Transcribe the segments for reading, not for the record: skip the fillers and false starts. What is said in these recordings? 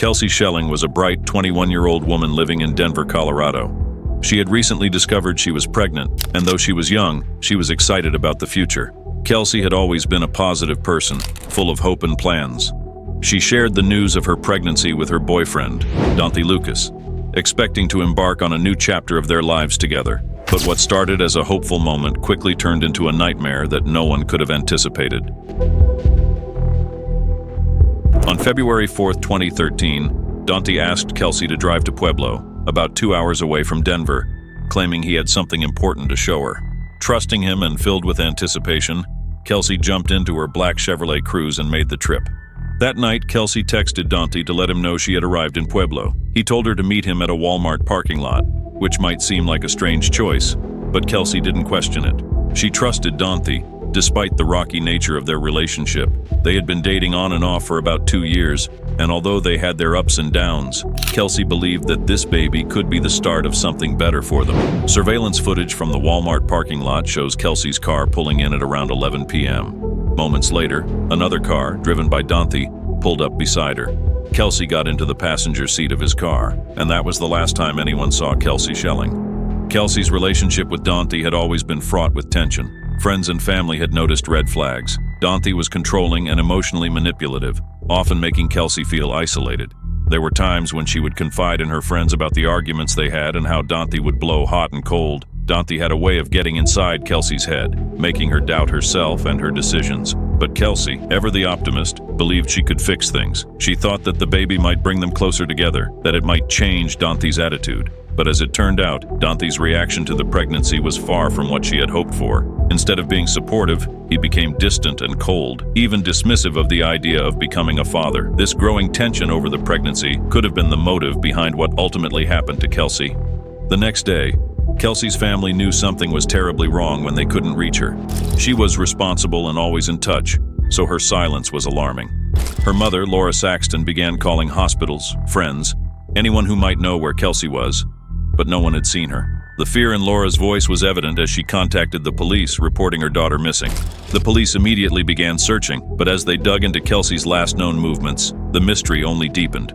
Kelsey Schelling was a bright 21-year-old woman living in Denver, Colorado. She had recently discovered she was pregnant, and though she was young, she was excited about the future. Kelsey had always been a positive person, full of hope and plans. She shared the news of her pregnancy with her boyfriend, Dante Lucas, expecting to embark on a new chapter of their lives together. But what started as a hopeful moment quickly turned into a nightmare that no one could have anticipated. On February 4, 2013, Dante asked Kelsey to drive to Pueblo, about 2 hours away from Denver, claiming he had something important to show her. Trusting him and filled with anticipation, Kelsey jumped into her black Chevrolet Cruze and made the trip. That night, Kelsey texted Dante to let him know she had arrived in Pueblo. He told her to meet him at a Walmart parking lot, which might seem like a strange choice, but Kelsey didn't question it. She trusted Dante, despite the rocky nature of their relationship. They had been dating on and off for about 2 years, and although they had their ups and downs, Kelsey believed that this baby could be the start of something better for them. Surveillance footage from the Walmart parking lot shows Kelsey's car pulling in at around 11 p.m. Moments later, another car, driven by Dante, pulled up beside her. Kelsey got into the passenger seat of his car, and that was the last time anyone saw Kelsey Schelling. Kelsey's relationship with Dante had always been fraught with tension. Friends and family had noticed red flags. Dante was controlling and emotionally manipulative, often making Kelsey feel isolated. There were times when she would confide in her friends about the arguments they had and how Dante would blow hot and cold. Dante had a way of getting inside Kelsey's head, making her doubt herself and her decisions. But Kelsey, ever the optimist, believed she could fix things. She thought that the baby might bring them closer together, that it might change Dante's attitude. But as it turned out, Dante's reaction to the pregnancy was far from what she had hoped for. Instead of being supportive, he became distant and cold, even dismissive of the idea of becoming a father. This growing tension over the pregnancy could have been the motive behind what ultimately happened to Kelsey. The next day, Kelsey's family knew something was terribly wrong when they couldn't reach her. She was responsible and always in touch, so her silence was alarming. Her mother, Laura Saxton, began calling hospitals, friends, anyone who might know where Kelsey was, but no one had seen her. The fear in Laura's voice was evident as she contacted the police, reporting her daughter missing. The police immediately began searching, but as they dug into Kelsey's last known movements, the mystery only deepened.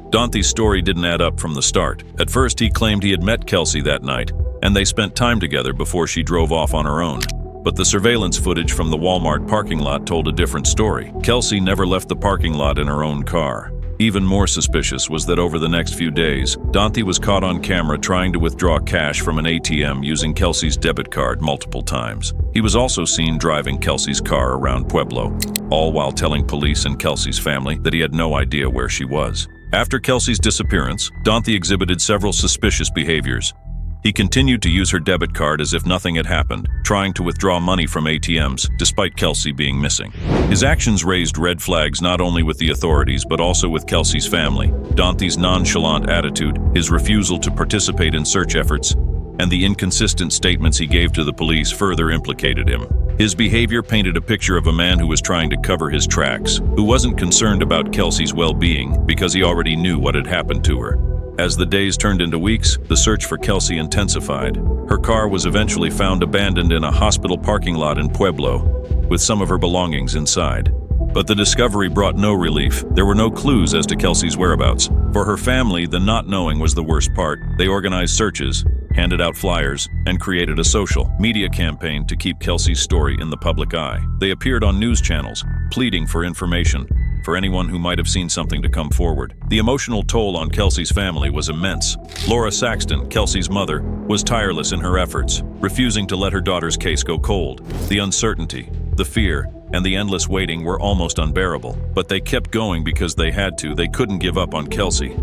Dante's story didn't add up from the start. At first, he claimed he had met Kelsey that night, and they spent time together before she drove off on her own. But the surveillance footage from the Walmart parking lot told a different story. Kelsey never left the parking lot in her own car. Even more suspicious was that over the next few days, Dante was caught on camera trying to withdraw cash from an ATM using Kelsey's debit card multiple times. He was also seen driving Kelsey's car around Pueblo, all while telling police and Kelsey's family that he had no idea where she was. After Kelsey's disappearance, Dante exhibited several suspicious behaviors. He continued to use her debit card as if nothing had happened, trying to withdraw money from ATMs, despite Kelsey being missing. His actions raised red flags not only with the authorities but also with Kelsey's family. Dante's nonchalant attitude, his refusal to participate in search efforts, and the inconsistent statements he gave to the police further implicated him. His behavior painted a picture of a man who was trying to cover his tracks, who wasn't concerned about Kelsey's well-being because he already knew what had happened to her. As the days turned into weeks, the search for Kelsey intensified. Her car was eventually found abandoned in a hospital parking lot in Pueblo, with some of her belongings inside. But the discovery brought no relief. There were no clues as to Kelsey's whereabouts. For her family, the not knowing was the worst part. They organized searches, handed out flyers, and created a social media campaign to keep Kelsey's story in the public eye. They appeared on news channels, pleading for information, for anyone who might have seen something to come forward. The emotional toll on Kelsey's family was immense. Laura Saxton, Kelsey's mother, was tireless in her efforts, refusing to let her daughter's case go cold. The uncertainty, the fear, and the endless waiting were almost unbearable. But they kept going because they had to. They couldn't give up on Kelsey.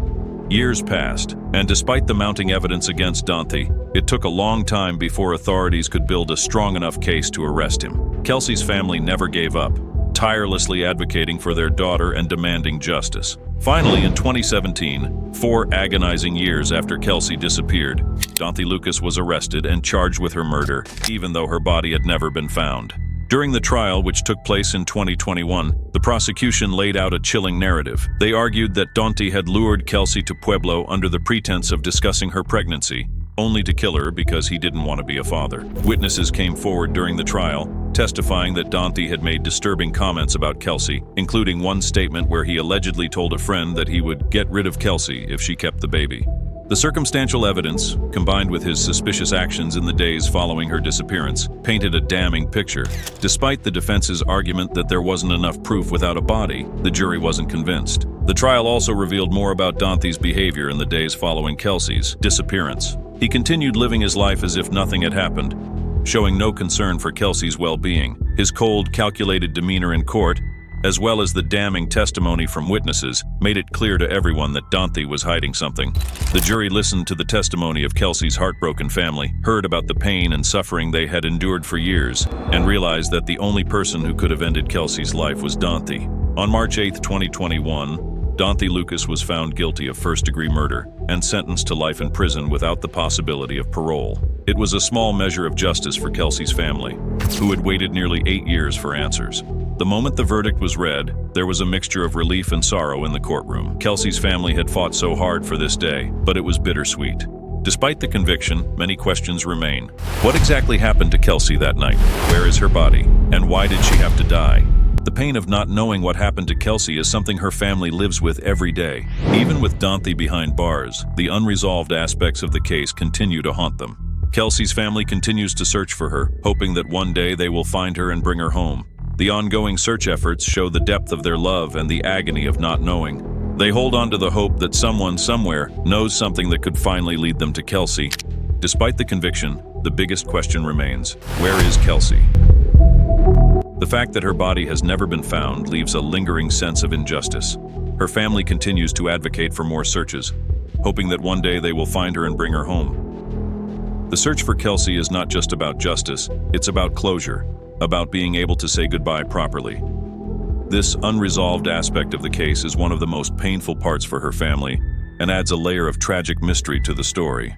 Years passed, and despite the mounting evidence against Dante, it took a long time before authorities could build a strong enough case to arrest him. Kelsey's family never gave up, tirelessly advocating for their daughter and demanding justice. Finally, in 2017, 4 agonizing years after Kelsey disappeared, Dante Lucas was arrested and charged with her murder, even though her body had never been found. During the trial, which took place in 2021, the prosecution laid out a chilling narrative. They argued that Dante had lured Kelsey to Pueblo under the pretense of discussing her pregnancy, only to kill her because he didn't want to be a father. Witnesses came forward during the trial, testifying that Dante had made disturbing comments about Kelsey, including one statement where he allegedly told a friend that he would get rid of Kelsey if she kept the baby. The circumstantial evidence, combined with his suspicious actions in the days following her disappearance, painted a damning picture. Despite the defense's argument that there wasn't enough proof without a body, the jury wasn't convinced. The trial also revealed more about Dante's behavior in the days following Kelsey's disappearance. He continued living his life as if nothing had happened, showing no concern for Kelsey's well-being. His cold, calculated demeanor in court, as well as the damning testimony from witnesses, made it clear to everyone that Dante was hiding something. The jury listened to the testimony of Kelsey's heartbroken family, heard about the pain and suffering they had endured for years, and realized that the only person who could have ended Kelsey's life was Dante. On March 8, 2021, Dante Lucas was found guilty of first-degree murder and sentenced to life in prison without the possibility of parole. It was a small measure of justice for Kelsey's family, who had waited nearly 8 years for answers. The moment the verdict was read, there was a mixture of relief and sorrow in the courtroom. Kelsey's family had fought so hard for this day, but it was bittersweet. Despite the conviction, many questions remain. What exactly happened to Kelsey that night? Where is her body? And why did she have to die? The pain of not knowing what happened to Kelsey is something her family lives with every day. Even with Dante behind bars, the unresolved aspects of the case continue to haunt them. Kelsey's family continues to search for her, hoping that one day they will find her and bring her home. The ongoing search efforts show the depth of their love and the agony of not knowing. They hold on to the hope that someone somewhere knows something that could finally lead them to Kelsey. Despite the conviction, the biggest question remains: where is Kelsey? The fact that her body has never been found leaves a lingering sense of injustice. Her family continues to advocate for more searches, hoping that one day they will find her and bring her home. The search for Kelsey is not just about justice, it's about closure, about being able to say goodbye properly. This unresolved aspect of the case is one of the most painful parts for her family and adds a layer of tragic mystery to the story.